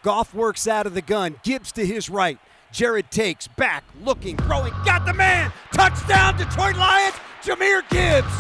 Goff works out of the gun. Gibbs to his right. Jared takes, back, looking, throwing, got the man! Touchdown, Detroit Lions, Jahmyr Gibbs!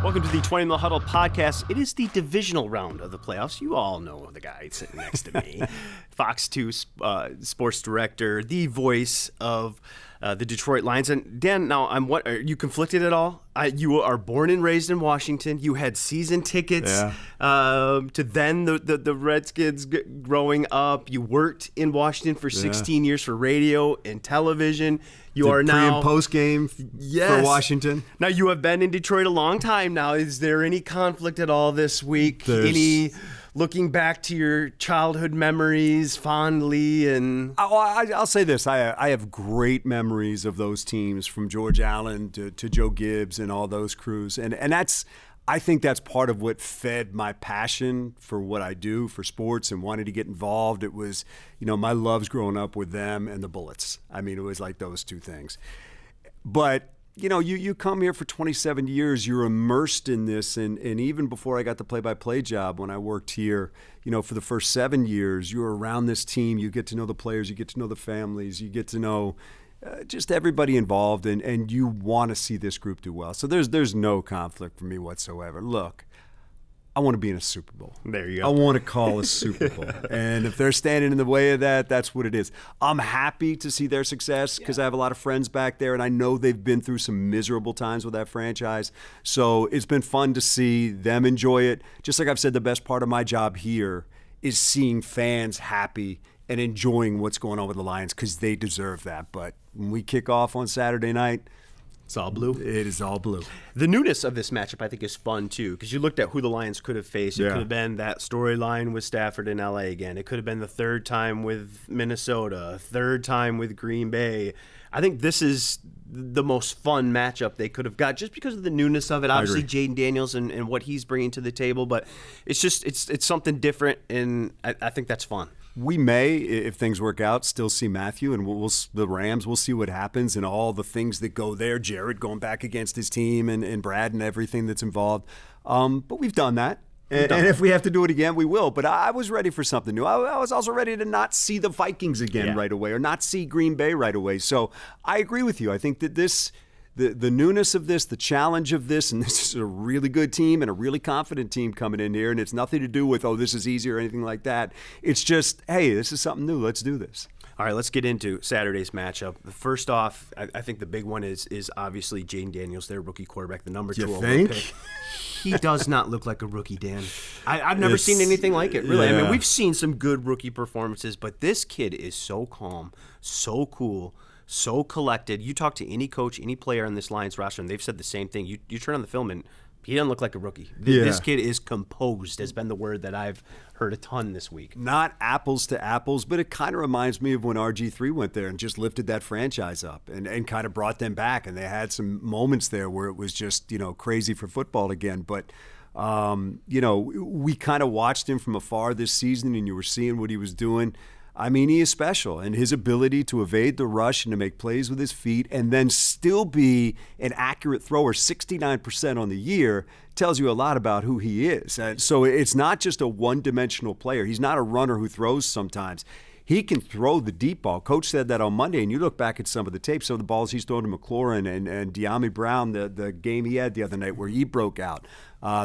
Welcome to the Twentyman Huddle podcast. It is the divisional round of the playoffs. You all know the guy sitting next to me. Fox 2 sports director, the voice of the Detroit Lions. And Dan, now are you conflicted at all? You are born and raised in Washington. You had season tickets to then the Redskins growing up. You worked in Washington for 16 years for radio and television. You are now pre and post game for Washington. Now you have been in Detroit a long time now. Is there any conflict at all this week? Any looking back to your childhood memories fondly? And I'll say this: I have great memories of those teams, from George Allen to Joe Gibbs and all those crews, and that's. I think that's part of what fed my passion for what I do for sports and wanted to get involved. It was, my loves growing up with them and the Bullets. I mean, it was like those two things. But, you come here for 27 years, you're immersed in this. And even before I got the play-by-play job, when I worked here, for the first 7 years, you're around this team. You get to know the players. You get to know the families. You get to know just everybody involved, and you want to see this group do well. So there's no conflict for me whatsoever. Look, I want to be in a Super Bowl. There you go. I want to call a Super Bowl. And if they're standing in the way of that, that's what it is. I'm happy to see their success because I have a lot of friends back there, and I know they've been through some miserable times with that franchise. So it's been fun to see them enjoy it. Just like I've said, the best part of my job here is seeing fans happy and enjoying what's going on with the Lions, because they deserve that. But when we kick off on Saturday night, it's all blue. It is all blue. The newness of this matchup, I think, is fun, too, because you looked at who the Lions could have faced. It could have been that storyline with Stafford in L.A. again. It could have been the third time with Minnesota, a third time with Green Bay. I think this is the most fun matchup they could have got just because of the newness of it. Obviously, Jayden Daniels and what he's bringing to the table, but it's something different, and I think that's fun. We may, if things work out, still see Matthew, and the Rams, we'll see what happens and all the things that go there. Jared going back against his team and Brad and everything that's involved. But we've done that. And if we have to do it again, we will. But I was ready for something new. I was also ready to not see the Vikings again right away, or not see Green Bay right away. So I agree with you. I think that the newness of this, the challenge of this, and this is a really good team and a really confident team coming in here, and it's nothing to do with, this is easy or anything like that. It's just, hey, this is something new. Let's do this. All right, let's get into Saturday's matchup. First off, I think the big one is obviously Jayden Daniels, their rookie quarterback, the number 2 overall pick. He does not look like a rookie, Dan. I've never seen anything like it, really. Yeah. I mean, we've seen some good rookie performances, but this kid is so calm, so cool, so collected. You talk to any coach, any player on this Lions roster, and they've said the same thing. You turn on the film, and he doesn't look like a rookie. This kid is composed, has been the word that I've heard a ton this week. Not apples to apples, but it kind of reminds me of when RG3 went there and just lifted that franchise up and kind of brought them back. And they had some moments there where it was just, crazy for football again. But, we kind of watched him from afar this season, and you were seeing what he was doing. I mean, he is special, and his ability to evade the rush and to make plays with his feet and then still be an accurate thrower, 69% on the year, tells you a lot about who he is. So it's not just a one-dimensional player. He's not a runner who throws sometimes. He can throw the deep ball. Coach said that on Monday, and you look back at some of the tapes, some of the balls he's thrown to McLaurin and De'Ami Brown, the game he had the other night where he broke out.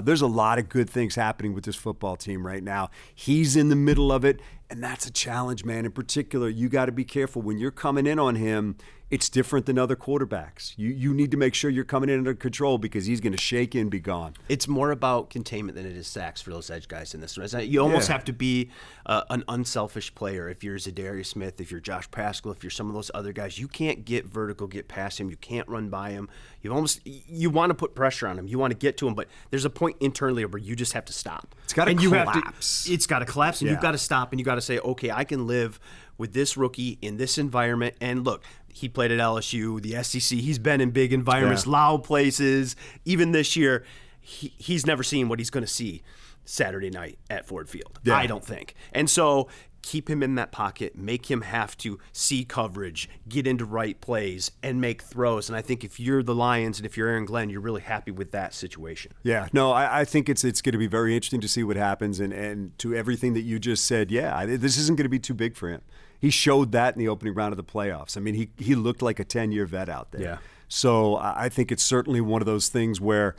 There's a lot of good things happening with this football team right now. He's in the middle of it, and that's a challenge, man. In particular, you got to be careful. When you're coming in on him, it's different than other quarterbacks. You need to make sure you're coming in under control because he's going to shake and be gone. It's more about containment than it is sacks for those edge guys in this. You almost have to be an unselfish player. If you're Zadarius Smith, if you're Josh Paschal, if you're some of those other guys, you can't get vertical, get past him. You can't run by him. You want to put pressure on him. You want to get to him, but there's a point internally where you just have to stop. It's got to collapse. It's got to collapse, and you've got to stop, and you've got to say, okay, I can live with this rookie in this environment. And look, he played at LSU, the SEC. He's been in big environments, loud places. Even this year, he's never seen what he's going to see Saturday night at Ford Field. Yeah. I don't think. And so keep him in that pocket, make him have to see coverage, get into right plays, and make throws. And I think if you're the Lions and if you're Aaron Glenn, you're really happy with that situation. Yeah, no, I think it's going to be very interesting to see what happens. And to everything that you just said, this isn't going to be too big for him. He showed that in the opening round of the playoffs. I mean, he looked like a 10-year vet out there. Yeah. So I think it's certainly one of those things where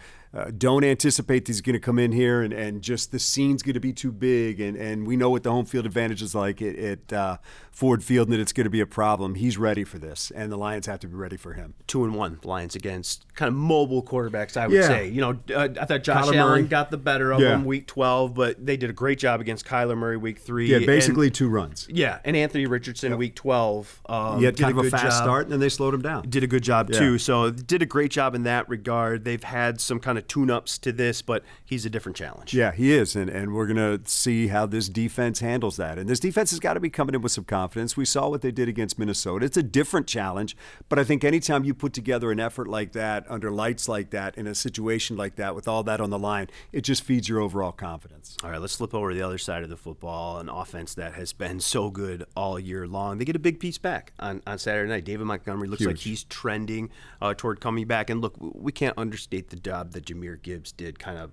don't anticipate he's going to come in here and just the scene's going to be too big. And we know what the home field advantage is like at Ford Field, and that it's going to be a problem. He's ready for this, and the Lions have to be ready for him. 2-1, the Lions against kind of mobile quarterbacks, I would say. I thought Josh Allen got the better of them week 12, but they did a great job against Kyler Murray week 3. Yeah, basically 2 runs. Yeah, and Anthony Richardson week 12. He had kind of a fast start, and then they slowed him down. Did a good job, too. So did a great job in that regard. They've had some kind of tune-ups to this, but he's a different challenge. Yeah, he is, and we're going to see how this defense handles that. And this defense has got to be coming in with some confidence. We saw what they did against Minnesota. It's a different challenge, but I think anytime you put together an effort like that, under lights like that, in a situation like that, with all that on the line, it just feeds your overall confidence. All right, let's flip over to the other side of the football, an offense that has been so good all year long. They get a big piece back on Saturday night. David Montgomery looks like he's trending toward coming back. And look, we can't understate the job that Jahmyr Gibbs did kind of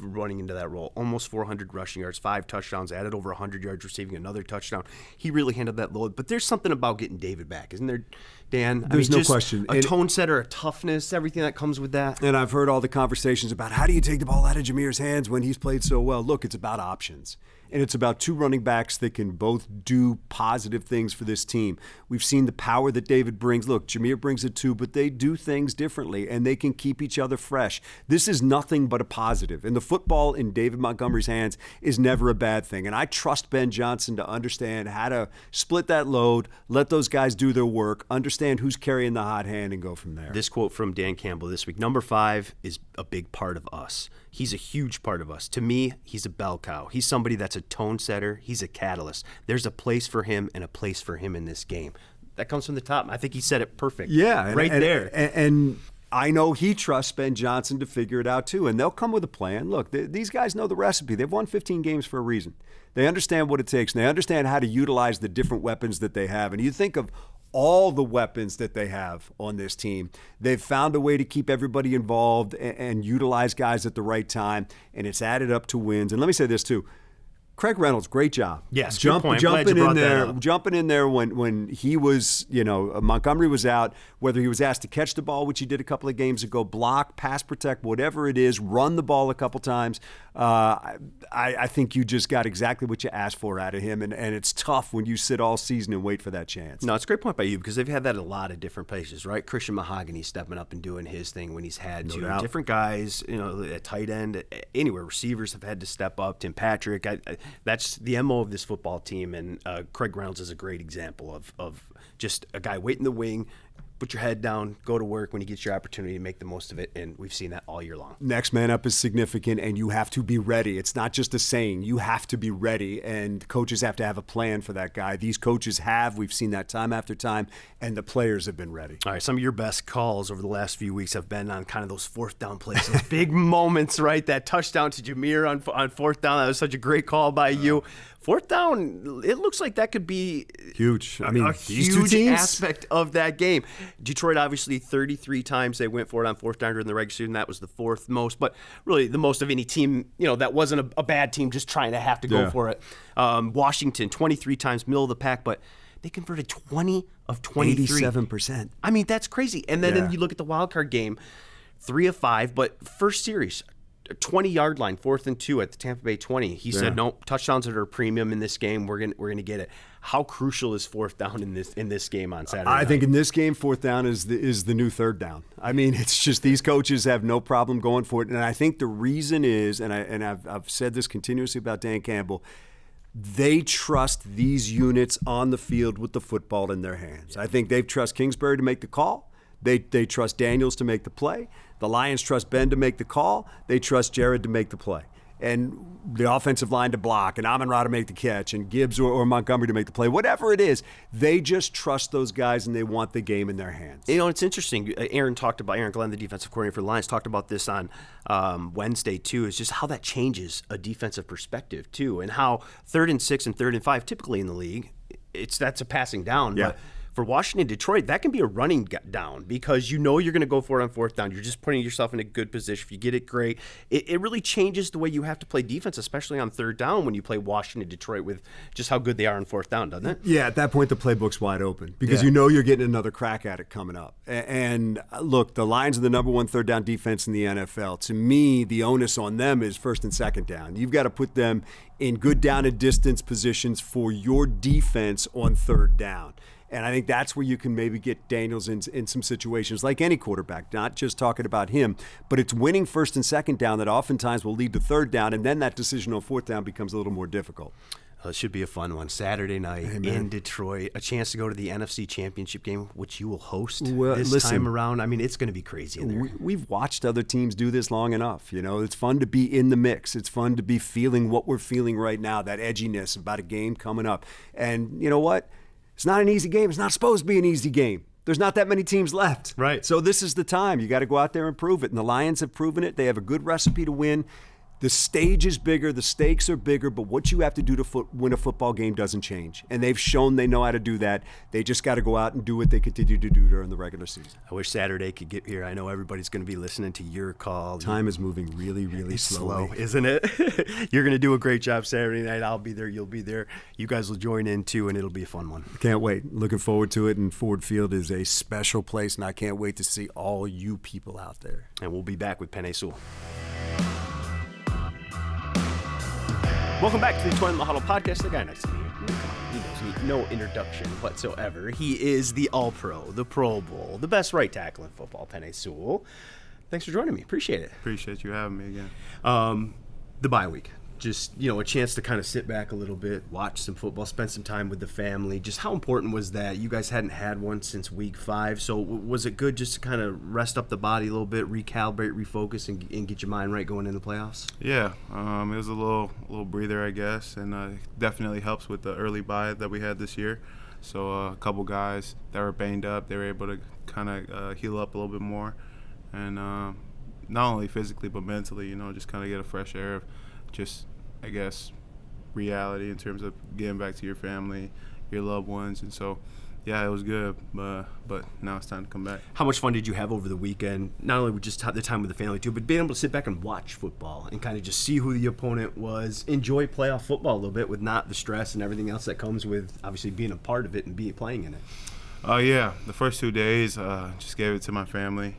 running into that role. Almost 400 rushing yards, 5 touchdowns, added over 100 yards receiving, another touchdown. He really handled that load. But there's something about getting David back, isn't there, Dan? There's no question. A tone setter, a toughness, everything that comes with that. And I've heard all the conversations about how do you take the ball out of Jahmyr's hands when he's played so well. Look, it's about options. And it's about 2 running backs that can both do positive things for this team. We've seen the power that David brings. Look, Jahmyr brings it too, but they do things differently, and they can keep each other fresh. This is nothing but a positive. And the football in David Montgomery's hands is never a bad thing. And I trust Ben Johnson to understand how to split that load, let those guys do their work, understand who's carrying the hot hand, and go from there. This quote from Dan Campbell this week: number 5 is a big part of us. He's a huge part of us. To me, he's a bell cow. He's somebody that's a tone setter. He's a catalyst. There's a place for him and a place for him in this game. That comes from the top. I think he said it perfect. Yeah. there. And I know he trusts Ben Johnson to figure it out too. And they'll come with a plan. Look, these guys know the recipe. They've won 15 games for a reason. They understand what it takes, and they understand how to utilize the different weapons that they have. And you think of all the weapons that they have on this team. They've found a way to keep everybody involved and utilize guys at the right time, and it's added up to wins. And let me say this too. Craig Reynolds, great job. Yes, jumping in there when he was, Montgomery was out, whether he was asked to catch the ball, which he did a couple of games ago, block, pass protect, whatever it is, run the ball a couple times. I think you just got exactly what you asked for out of him, and it's tough when you sit all season and wait for that chance. No, it's a great point by you, because they've had that in a lot of different places, right? Christian Mahogany stepping up and doing his thing when he's had to. doubt. Different guys, at tight end, anywhere, receivers have had to step up. Tim Patrick, that's the MO of this football team, and Craig Reynolds is a great example of just a guy waiting in the wing, put your head down, go to work when you get your opportunity to make the most of it, and we've seen that all year long. Next man up is significant, and you have to be ready. It's not just a saying. You have to be ready, and coaches have to have a plan for that guy. These coaches have. We've seen that time after time, and the players have been ready. All right, some of your best calls over the last few weeks have been on kind of those fourth down plays, those big moments, right? That touchdown to Jahmyr on fourth down, that was such a great call by you. Fourth down, it looks like that could be huge. A huge aspect of that game. Detroit, obviously, 33 times they went for it on fourth down during the regular season. That was the 4th most, but really the most of any team, that wasn't a bad team just trying to have to go for it. Washington, 23 times, middle of the pack, but they converted 20 of 23. 87%. I mean, that's crazy. And then you look at the wild card game, 3 of 5, but first series, 20-yard line, 4th and 2 at the Tampa Bay 20. He said, "No, touchdowns are a premium in this game. We're gonna get it." How crucial is fourth down in this game on Saturday night? I think in this game, fourth down is the new third down. I mean, it's just these coaches have no problem going for it, and I think the reason is, and I've said this continuously about Dan Campbell, they trust these units on the field with the football in their hands. I think they trust Kingsbury to make the call. They trust Daniels to make the play. The Lions trust Ben to make the call. They trust Jared to make the play. and the offensive line to block, and Amon-Ra to make the catch, and Gibbs or Montgomery to make the play, whatever it is, they just trust those guys and they want the game in their hands. You know, it's interesting. Aaron Glenn, the defensive coordinator for the Lions, talked about this on Wednesday too. Is just how that changes a defensive perspective too, and how 3rd and 6 and 3rd and 5 typically in the league, that's a passing down. Yeah. But for Washington, Detroit, that can be a running down because you know you're going to go for it on 4th down. You're just putting yourself in a good position. If you get it, great. It really changes the way you have to play defense, especially on 3rd down when you play Washington, Detroit, with just how good they are on 4th down, doesn't it? Yeah, at that point, the playbook's wide open because you know you're getting another crack at it coming up. And look, the Lions are the number 1 3rd down defense in the NFL. To me, the onus on them is 1st and 2nd down. You've got to put them in good down and distance positions for your defense on 3rd down. And I think that's where you can maybe get Daniels in some situations, like any quarterback, not just talking about him, but it's winning 1st and 2nd down that oftentimes will lead to 3rd down, and then that decision on 4th down becomes a little more difficult. It should be a fun one. Saturday night in Detroit, a chance to go to the NFC Championship game, which you will host this time around. I mean, it's going to be crazy in there. We've watched other teams do this long enough. You know, it's fun to be in the mix. It's fun to be feeling what we're feeling right now, that edginess about a game coming up. And you know what? It's not an easy game. It's not supposed to be an easy game. There's not that many teams left. Right. So this is the time. You got to go out there and prove it. And the Lions have proven it. They have a good recipe to win. The stage is bigger, the stakes are bigger, but what you have to do to win a football game doesn't change. And they've shown they know how to do that. They just got to go out and do what they continue to do during the regular season. I wish Saturday could get here. I know everybody's going to be listening to your call. Time is moving really, really slow, isn't it? You're going to do a great job Saturday night. I'll be there. You'll be there. You guys will join in too, and it'll be a fun one. Can't wait. Looking forward to it. And Ford Field is a special place, and I can't wait to see all you people out there. And we'll be back with Penei Sewell. Welcome back to the Twentyman Huddle podcast. The guy next to me, he knows me, no introduction whatsoever. He is the All-Pro, the Pro Bowl, the best right tackle in football, Penei Sewell. Thanks for joining me. Appreciate it. Appreciate you having me again. The bye week. Just, a chance to kind of sit back a little bit, watch some football, spend some time with the family. Just how important was that? You guys hadn't had one since week 5, so was it good just to kind of rest up the body a little bit, recalibrate, refocus, and get your mind right going in the playoffs? Yeah, it was a little breather, I guess, and it definitely helps with the early bye that we had this year. So a couple guys that were banged up, they were able to kind of heal up a little bit more, and not only physically but mentally, just kind of get a fresh air of just, I guess, reality in terms of getting back to your family, your loved ones. And so, yeah, it was good, but now it's time to come back. How much fun did you have over the weekend? Not only with just the time with the family, too, but being able to sit back and watch football and kind of just see who the opponent was, enjoy playoff football a little bit with not the stress and everything else that comes with obviously being a part of it and playing in it. Yeah, the first 2 days, just gave it to my family.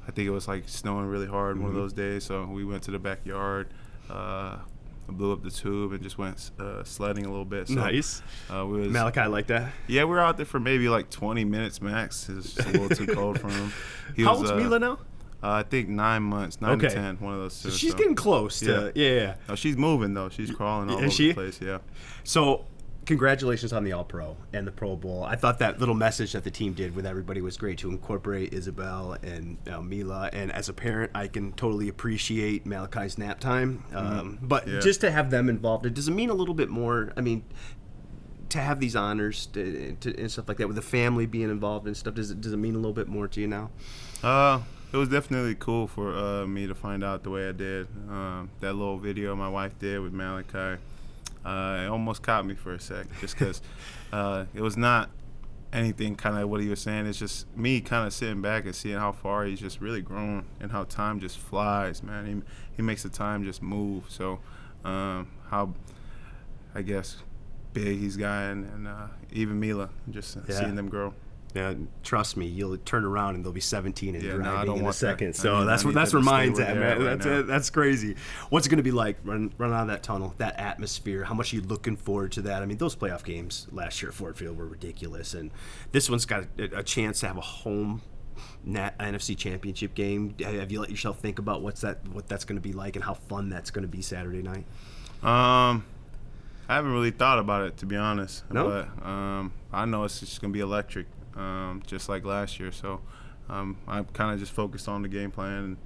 I think it was like snowing really hard one of those days, so we went to the backyard. I blew up the tube and just went sledding a little bit. So, nice. Malachi like that? Yeah, we were out there for maybe like 20 minutes max. It was just a little too cold for him. How old's Mila now? I think 9 months, 9 to 10, one of those two. So she's getting close to, yeah. No, she's moving, though. She's crawling all over the place, yeah. So, congratulations on the All-Pro and the Pro Bowl. I thought that little message that the team did with everybody was great to incorporate Isabel and Mila. And as a parent, I can totally appreciate Malachi's nap time. Just to have them involved, it does it mean a little bit more? I mean, to have these honors and stuff like that, with the family being involved and stuff, does it mean a little bit more to you now? It was definitely cool for me to find out the way I did. That little video my wife did with Malachi. It almost caught me for a sec, just because it was not anything kind of what he was saying. It's just me kind of sitting back and seeing how far he's just really grown and how time just flies, man. He makes the time just move. So how, I guess, big he's gotten, and even Mila, just seeing them grow. Yeah, trust me, you'll turn around and they'll be 17 and driving in a second. That. So that's where mine's at, man. That's crazy. What's it going to be like run out of that tunnel, that atmosphere? How much are you looking forward to that? I mean, those playoff games last year at Ford Field were ridiculous, and this one's got a chance to have a home NFC Championship game. Have you let yourself think about what that's going to be like and how fun that's going to be Saturday night? I haven't really thought about it, to be honest. No? But I know it's just going to be electric. Just like last year. So I'm kind of just focused on the game plan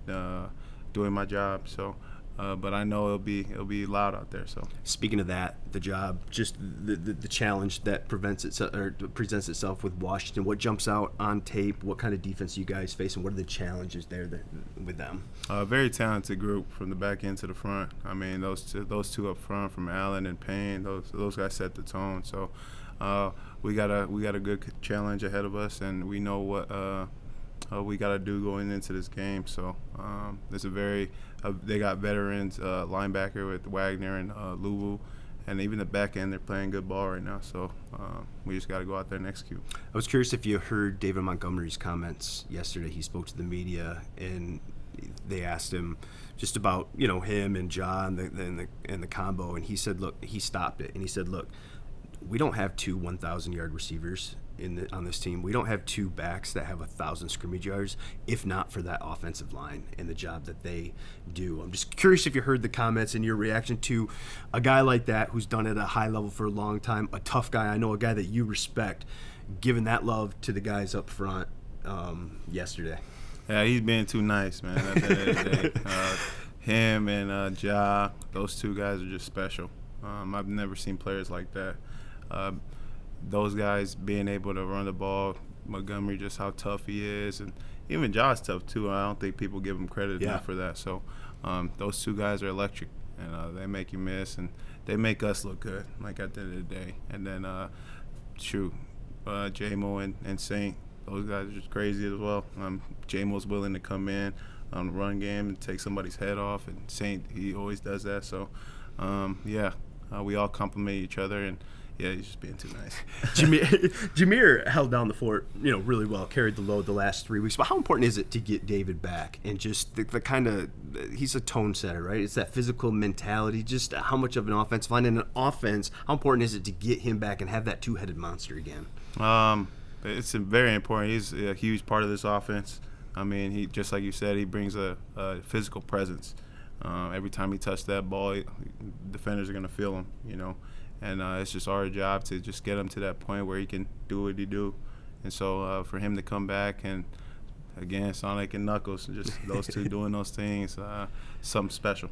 and doing my job. So but I know it'll be loud out there. So speaking of that, the job, just the challenge that presents itself with Washington. What jumps out on tape? What kind of defense you guys face, and what are the challenges there with them? Very talented group from the back end to the front. I mean, those two up front, from Allen and Payne, those guys set the tone. So we got a good challenge ahead of us, and we know what we got to do going into this game. So it's they got veterans, linebacker with Wagner and Luvu, and even the back end, they're playing good ball right now. So we just got to go out there and execute. I was curious if you heard David Montgomery's comments yesterday. He spoke to the media, and they asked him just about him and John and the combo, and he said, look, he stopped it, and he said, look, we don't have two 1,000-yard receivers on this team. We don't have two backs that have 1,000 scrimmage yards, if not for that offensive line and the job that they do. I'm just curious if you heard the comments and your reaction to a guy like that who's done it at a high level for a long time, a tough guy. I know a guy that you respect, giving that love to the guys up front yesterday. Yeah, he's being too nice, man. At the end of the day, him and Ja, those two guys are just special. I've never seen players like that. Those guys being able to run the ball, Montgomery, just how tough he is, and even Josh's tough too. I don't think people give him credit enough for that. So those two guys are electric, and they make you miss, and they make us look good, like at the end of the day. And then J-Mo and Saint, those guys are just crazy as well. J-Mo's willing to come in on the run game and take somebody's head off, and Saint, he always does that. So we all compliment each other, and yeah, he's just being too nice. Jameer held down the fort, really well, carried the load the last 3 weeks. But how important is it to get David back and just the kind of he's a tone setter, right? It's that physical mentality. Just how much of an offensive line and an offense? How important is it to get him back and have that two-headed monster again? It's very important. He's a huge part of this offense. I mean, he, just like you said, he brings a physical presence. Every time he touches that ball, defenders are going to feel him, And it's just our job to just get him to that point where he can do what he do. And so for him to come back and, again, Sonic and Knuckles, just those two doing those things, something special.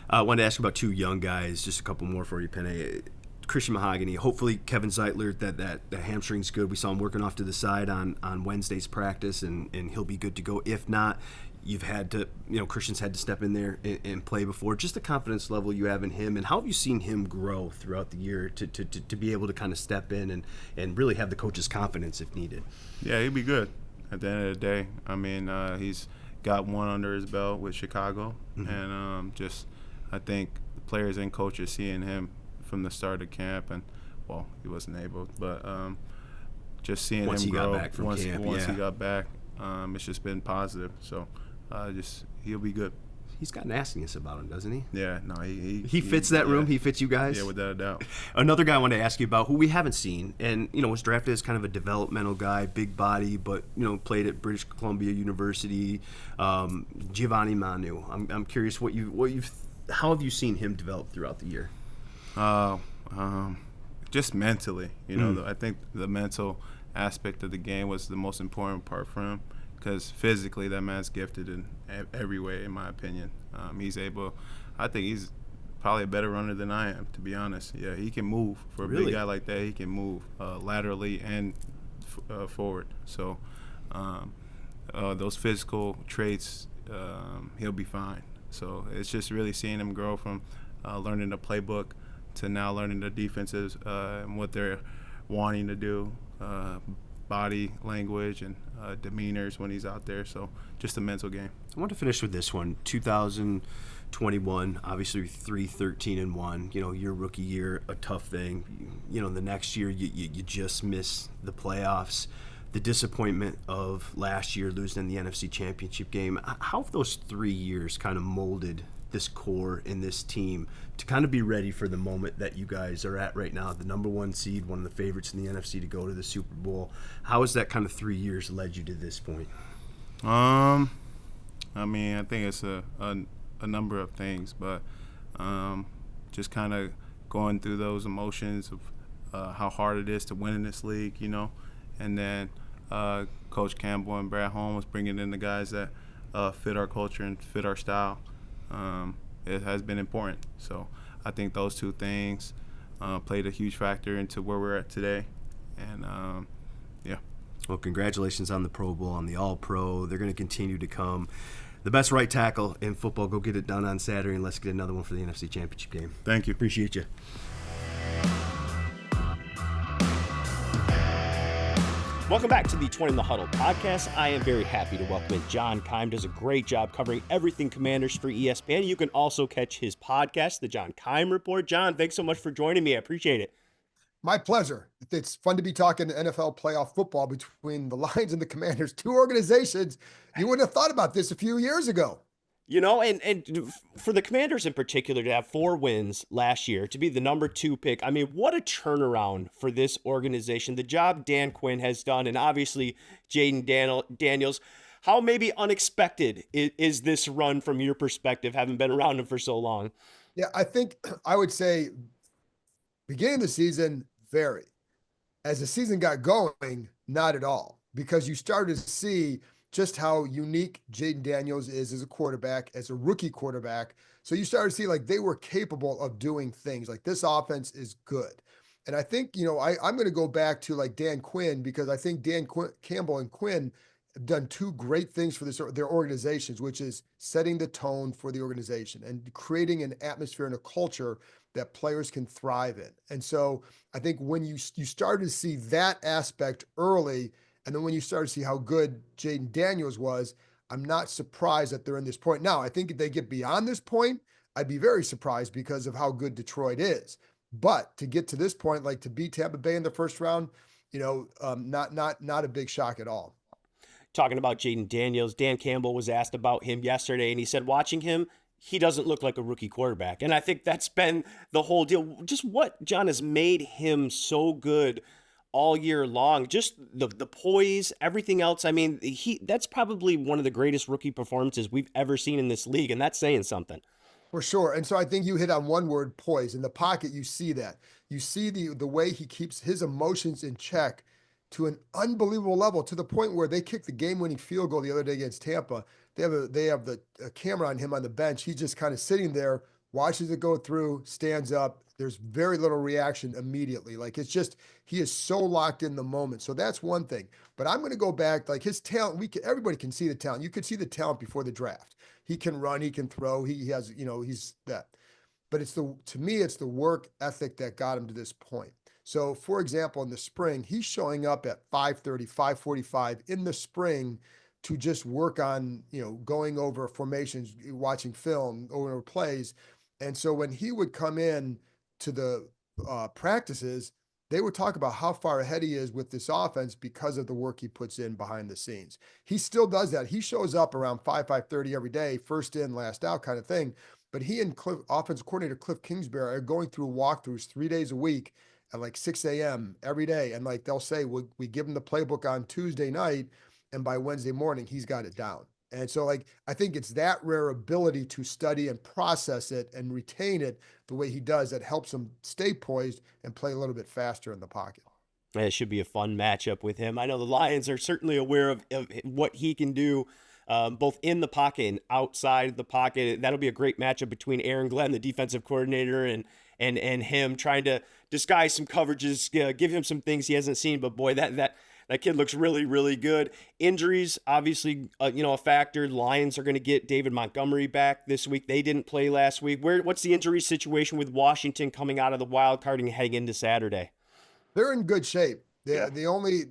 I wanted to ask you about two young guys, just a couple more for you, Penei. Christian Mahogany, hopefully Kevin Zeitler, that hamstring's good. We saw him working off to the side on Wednesday's practice, and he'll be good to go. If not, you've had to, Christian's had to step in there and play before. Just the confidence level you have in him, and how have you seen him grow throughout the year to be able to kind of step in and really have the coach's confidence if needed? Yeah, he'll be good at the end of the day. I mean, he's got one under his belt with Chicago, and I think the players and coaches seeing him from the start of camp, and well, he wasn't able, but just seeing once him grow got back from once camp, he got back, it's just been positive. So he'll be good. He's got nastiness about him, doesn't he? Yeah, no, he fits that room. He fits you guys. Yeah, without a doubt. Another guy I wanted to ask you about, who we haven't seen, and was drafted as kind of a developmental guy, big body, but played at British Columbia University. Giovanni Manu. I'm curious how have you seen him develop throughout the year? Just mentally, I think the mental aspect of the game was the most important part for him, because physically that man's gifted in every way, in my opinion. I think he's probably a better runner than I am, to be honest. Yeah, he can move. For a big guy like that, he can move laterally and forward. So those physical traits, he'll be fine. So it's just really seeing him grow from learning the playbook to now learning the defenses and what they're wanting to do, body language and demeanors when he's out there. So just a mental game. I want to finish with this one. 2021, obviously 3-13-1. Your rookie year, a tough thing. The next year you just miss the playoffs. The disappointment of last year losing in the NFC Championship game. How have those 3 years kind of molded this core in this team to kind of be ready for the moment that you guys are at right now, the number one seed, one of the favorites in the NFC to go to the Super Bowl? How has that kind of 3 years led you to this point? I think it's a number of things, but just kind of going through those emotions of how hard it is to win in this league, and then Coach Campbell and Brad Holmes bringing in the guys that fit our culture and fit our style. it has been important. So I think those two things played a huge factor into where we're at today. And, yeah. Well, congratulations on the Pro Bowl, on the All-Pro. They're going to continue to come. The best right tackle in football. Go get it done on Saturday, and let's get another one for the NFC Championship game. Thank you. Appreciate you. Welcome back to the 20 in the Huddle podcast. I am very happy to welcome in John Keim. Does a great job covering everything Commanders for ESPN. You can also catch his podcast, The John Keim Report. John, thanks so much for joining me. I appreciate it. My pleasure. It's fun to be talking NFL playoff football between the Lions and the Commanders, two organizations. You wouldn't have thought about this a few years ago. You know, and for the Commanders in particular to have 4 wins last year, to be the number 2 pick, I mean, what a turnaround for this organization. The job Dan Quinn has done, and obviously Jayden Daniels. How maybe unexpected is this run from your perspective, having been around him for so long? Yeah, I think I would say beginning of the season, very. As the season got going, not at all, because you started to see just how unique Jayden Daniels is as a quarterback, as a rookie quarterback. So you started to see like they were capable of doing things. Like this offense is good. And I think, you know, I'm going to go back to like Dan Quinn, because I think Campbell and Quinn have done 2 great things for their organizations, which is setting the tone for the organization and creating an atmosphere and a culture that players can thrive in. And so I think when you started to see that aspect early, and then when you start to see how good Jayden Daniels was, I'm not surprised that they're in this point. Now, I think if they get beyond this point, I'd be very surprised because of how good Detroit is. But to get to this point, like to beat Tampa Bay in the first round, you know, not a big shock at all. Talking about Jayden Daniels, Dan Campbell was asked about him yesterday, and he said watching him, he doesn't look like a rookie quarterback. And I think that's been the whole deal. Just what, John, has made him so good all year long, just the poise, everything else. I mean, that's probably one of the greatest rookie performances we've ever seen in this league, and that's saying something. For sure. And so I think you hit on one word, poise. In the pocket, you see that. You see the way he keeps his emotions in check to an unbelievable level, to the point where they kicked the game-winning field goal the other day against Tampa. They have the camera on him on the bench. He's just kind of sitting there, watches it go through, stands up. There's very little reaction immediately. Like it's just, he is so locked in the moment. So that's one thing. But I'm going to go back, like his talent, everybody can see the talent. You could see the talent before the draft. He can run, he can throw, he has, you know, he's that. But to me, it's the work ethic that got him to this point. So for example, in the spring, he's showing up at 5:30, 5:45 in the spring to just work on, you know, going over formations, watching film, over plays. And so when he would come in to the practices, they would talk about how far ahead he is with this offense because of the work he puts in behind the scenes. He still does that. He shows up around 5:30 every day, first in, last out kind of thing. But he and offensive coordinator Cliff Kingsbury are going through walkthroughs 3 days a week at like 6 a.m. every day. And like they'll say, we give him the playbook on Tuesday night, and by Wednesday morning, he's got it down. And so like, I think it's that rare ability to study and process it and retain it the way he does that helps him stay poised and play a little bit faster in the pocket. It should be a fun matchup with him. I know the Lions are certainly aware of what he can do, both in the pocket and outside the pocket. That'll be a great matchup between Aaron Glenn, the defensive coordinator, and him, trying to disguise some coverages, give him some things he hasn't seen. But boy, that kid looks really, really good. Injuries, obviously, a factor. Lions are going to get David Montgomery back this week. They didn't play last week. What's the injury situation with Washington coming out of the wild card and heading into Saturday? They're in good shape. Yeah. The only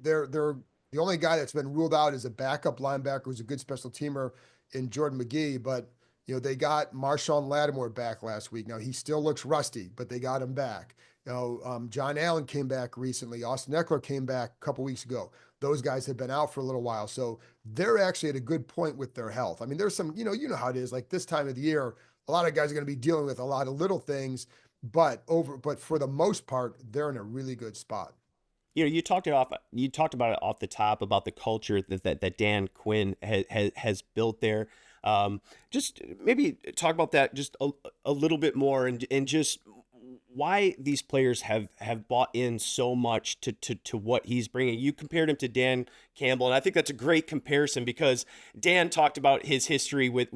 guy that's been ruled out is a backup linebacker who's a good special teamer in Jordan McGee. But you know, they got Marshawn Lattimore back last week. Now he still looks rusty, but they got him back. You know, John Allen came back recently. Austin Eckler came back a couple weeks ago. Those guys have been out for a little while. So they're actually at a good point with their health. I mean, there's some, you know how it is, like this time of the year, a lot of guys are going to be dealing with a lot of little things, but for the most part, they're in a really good spot. You know, you talked about it off the top about the culture that Dan Quinn has built there. Just maybe talk about that just a little bit more, and just why these players have bought in so much to what he's bringing. You compared him to Dan Campbell, and I think that's a great comparison because Dan talked about his history with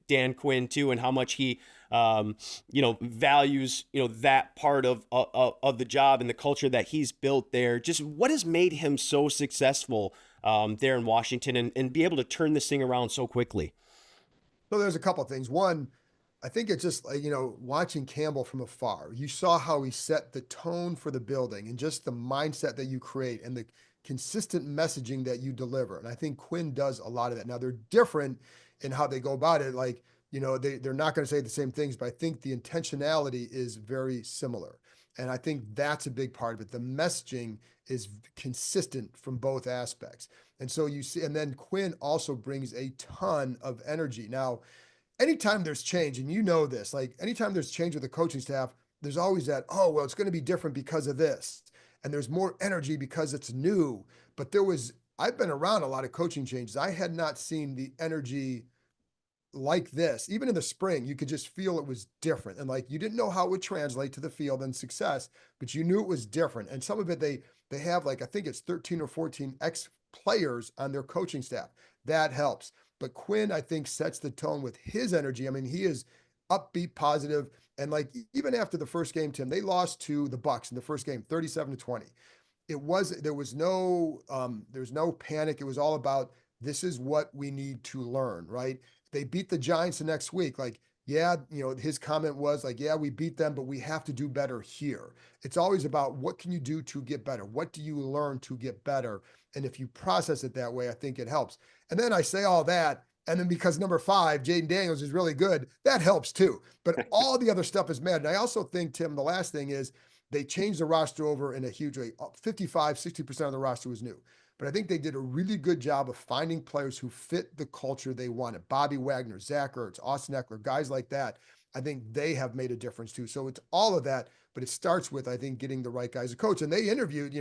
Dan Quinn too, and how much he values that part of the job and the culture that he's built there. Just what has made him so successful there in Washington and be able to turn this thing around so quickly. So there's a couple of things. One, I think it's just like, watching Campbell from afar, you saw how he set the tone for the building and just the mindset that you create and the consistent messaging that you deliver. And I think Quinn does a lot of that. Now they're different in how they go about it. Like, they're not going to say the same things, but I think the intentionality is very similar. And I think that's a big part of it. The messaging is consistent from both aspects. And so you see, and then Quinn also brings a ton of energy. Now, anytime there's change, and this, like anytime there's change with the coaching staff, there's always that, oh, well, it's going to be different because of this. And there's more energy because it's new. But I've been around a lot of coaching changes. I had not seen the energy like this. Even in the spring, you could just feel it was different. And like, you didn't know how it would translate to the field and success, but you knew it was different. And some of it, they have like, I think it's 13 or 14 ex-players on their coaching staff. That helps. But Quinn, I think, sets the tone with his energy. I mean, he is upbeat, positive. And like, even after the first game, Tim, they lost to the Bucs in the first game, 37-20. There was no panic. It was all about, this is what we need to learn, right? They beat the Giants the next week. Like, yeah, his comment was like, yeah, we beat them, but we have to do better here. It's always about what can you do to get better? What do you learn to get better? And if you process it that way, I think it helps. And then I say all that, and then because number 5, Jayden Daniels is really good, that helps too. But all the other stuff is mad. And I also think, Tim, the last thing is they changed the roster over in a huge way. 55-60% of the roster was new. But I think they did a really good job of finding players who fit the culture they wanted. Bobby Wagner, Zach Ertz, Austin Eckler, guys like that. I think they have made a difference too. So it's all of that, but it starts with, I think, getting the right guys to coach. And they interviewed,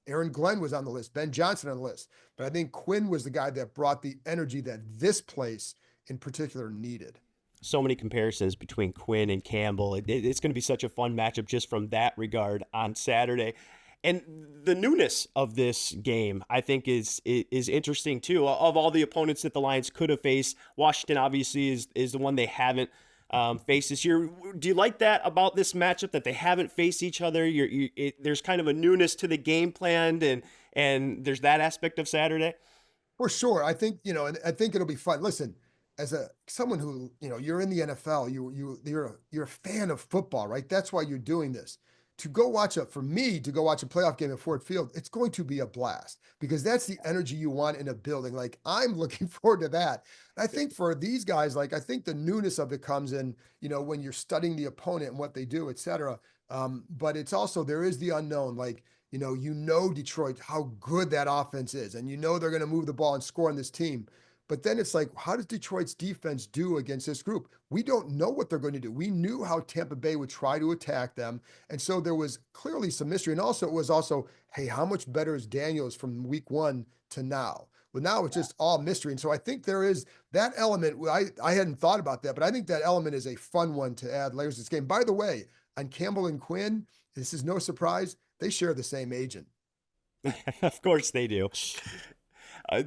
Aaron Glenn was on the list, Ben Johnson on the list. But I think Quinn was the guy that brought the energy that this place in particular needed. So many comparisons between Quinn and Campbell. It's going to be such a fun matchup just from that regard on Saturday. And the newness of this game, I think, is interesting, too. Of all the opponents that the Lions could have faced, Washington obviously is the one they haven't faced this year. Do you like that about this matchup, that they haven't faced each other? There's kind of a newness to the game plan, and there's that aspect of Saturday? For sure. I think, and I think it'll be fun. Listen, as someone who, you're in the NFL, you're a fan of football, right? That's why you're doing this. For me to go watch a playoff game at Ford Field, it's going to be a blast because that's the energy you want in a building. Like, I'm looking forward to that. I think for these guys, like, I think the newness of it comes in, when you're studying the opponent and what they do, et cetera. But it's also, there is the unknown, like, Detroit, how good that offense is. And they're going to move the ball and score on this team. But then it's like, how does Detroit's defense do against this group? We don't know what they're going to do. We knew how Tampa Bay would try to attack them. And so there was clearly some mystery. And also, it was also, hey, how much better is Daniels from week 1 to now? Well, now it's just all mystery. And so I think there is that element. I hadn't thought about that, but I think that element is a fun one to add layers to this game. By the way, on Campbell and Quinn, this is no surprise, they share the same agent. Of course they do.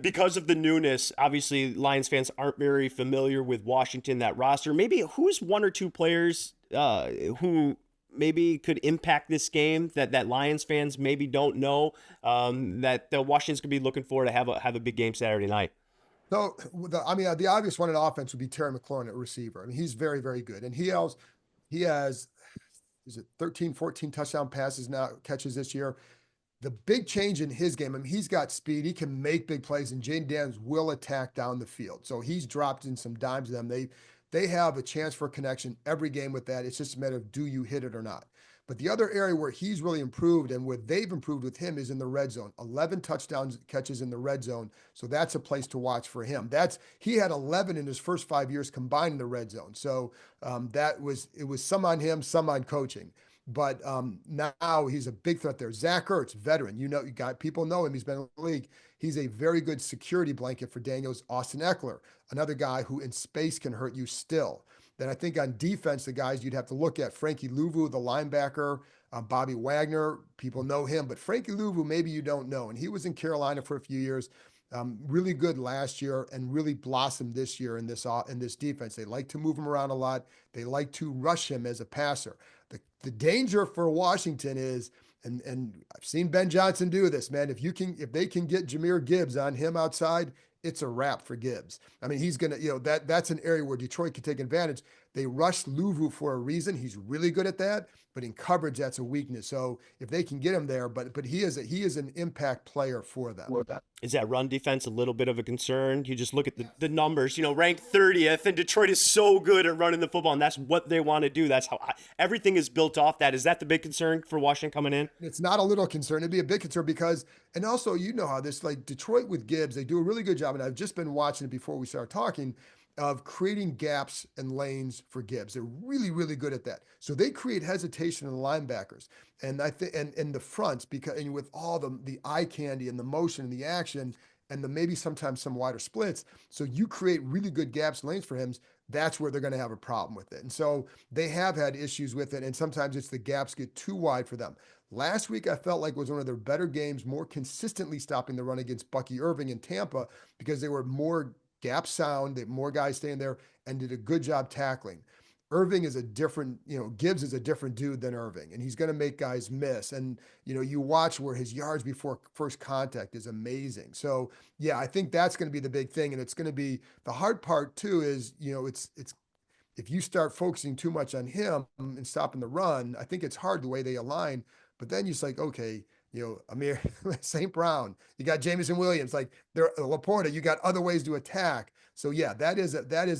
Because of the newness, obviously Lions fans aren't very familiar with Washington, that roster. Maybe who's one or two players who maybe could impact this game that Lions fans maybe don't know that the Washington's going to be looking for to have a big game Saturday night? So, the obvious one in offense would be Terry McLaurin at receiver. I mean, he's very, very good. And he has, is it 13, 14 touchdown catches this year. The big change in his game, he's got speed. He can make big plays, and Jayden Daniels will attack down the field. So he's dropped in some dimes to them. They have a chance for a connection every game with that. It's just a matter of, do you hit it or not? But the other area where he's really improved and where they've improved with him is in the red zone. 11 touchdowns catches in the red zone. So that's a place to watch for him. He had 11 in his first 5 years combined in the red zone. So it was some on him, some on coaching. But now he's a big threat there. Zach Ertz, veteran, people know him. He's been in the league. He's a very good security blanket for Daniels. Austin Eckler, another guy who in space can hurt you still. Then I think on defense, the guys you'd have to look at, Frankie Luvu, the linebacker, Bobby Wagner, people know him, but Frankie Luvu, maybe you don't know. And he was in Carolina for a few years, really good last year and really blossomed this year in this defense. They like to move him around a lot. They like to rush him as a passer. The danger for Washington is, and I've seen Ben Johnson do this, man. If they can get Jahmyr Gibbs on him outside, it's a wrap for Gibbs. I mean, he's gonna, that's an area where Detroit can take advantage. They rushed Luvu for a reason. He's really good at that, but in coverage, that's a weakness. So if they can get him there, but he is an impact player for them. Is that run defense a little bit of a concern? You just look at the numbers, ranked 30th, and Detroit is so good at running the football, and that's what they want to do. That's how everything is built off that. Is that the big concern for Washington coming in? It's not a little concern. It'd be a big concern because, and also, how this, like Detroit with Gibbs, they do a really good job, and I've just been watching it before we start talking, of creating gaps and lanes for Gibbs. They're really, really good at that. So they create hesitation in the linebackers and I think and the fronts and with all the eye candy and the motion and the action and maybe sometimes some wider splits. So you create really good gaps and lanes for him. That's where they're going to have a problem with it. And so they have had issues with it. And sometimes it's the gaps get too wide for them. Last week, I felt like was one of their better games, more consistently stopping the run against Bucky Irving in Tampa because they were more gap sound, they had more guys staying there and did a good job tackling. Irving is a different, Gibbs is a different dude than Irving, and he's going to make guys miss. And, you watch where his yards before first contact is amazing. So, yeah, I think that's going to be the big thing. And it's going to be the hard part too is, it's if you start focusing too much on him and stopping the run, I think it's hard the way they align. But then you're just like, okay, Amir St. Brown, you got Jameson Williams, like Laporta, you got other ways to attack. So yeah, that is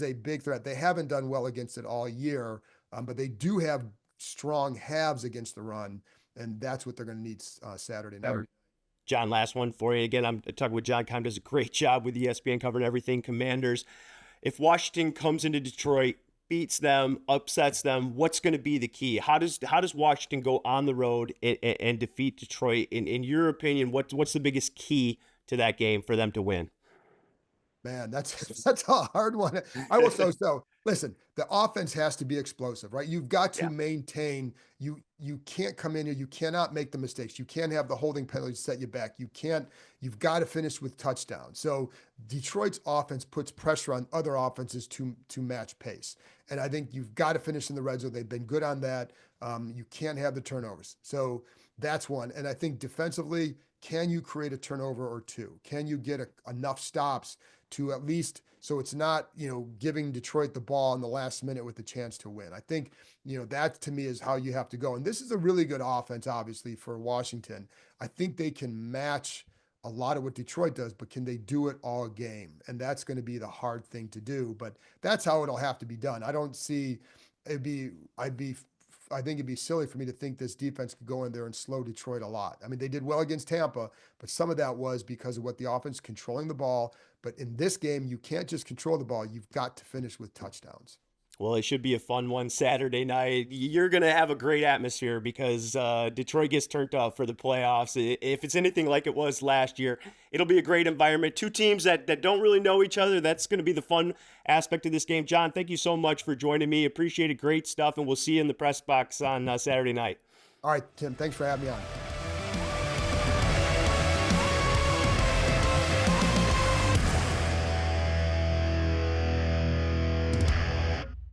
a big threat. They haven't done well against it all year, but they do have strong halves against the run, and that's what they're going to need Saturday night. John, last one for you. Again, I'm talking with John Keim, does a great job with ESPN covering everything Commanders. If Washington comes into Detroit, beats them, upsets them, what's going to be the key? How does Washington go on the road and defeat Detroit? In your opinion, what's the biggest key to that game for them to win? Man, that's a hard one. I will say so. Listen, the offense has to be explosive, right? You've got to maintain. You can't come in here. You cannot make the mistakes. You can't have the holding penalties set you back. You've got to finish with touchdowns. So Detroit's offense puts pressure on other offenses to match pace. And I think you've got to finish in the red zone. They've been good on that. You can't have the turnovers. So that's one. And I think defensively, can you create a turnover or two? Can you get enough stops to at least, so it's not, giving Detroit the ball in the last minute with the chance to win. I think, that to me is how you have to go. And this is a really good offense, obviously, for Washington. I think they can match a lot of what Detroit does, but can they do it all game? And that's going to be the hard thing to do, but that's how it'll have to be done. I don't see I think it'd be silly for me to think this defense could go in there and slow Detroit a lot. I mean, they did well against Tampa, but some of that was because of what the offense controlling the ball. But in this game, you can't just control the ball. You've got to finish with touchdowns. Well, it should be a fun one Saturday night. You're going to have a great atmosphere because Detroit gets turned up for the playoffs. If it's anything like it was last year, it'll be a great environment. Two teams that don't really know each other. That's going to be the fun aspect of this game. John, thank you so much for joining me. Appreciate it. Great stuff, and we'll see you in the press box on Saturday night. All right, Tim, thanks for having me on.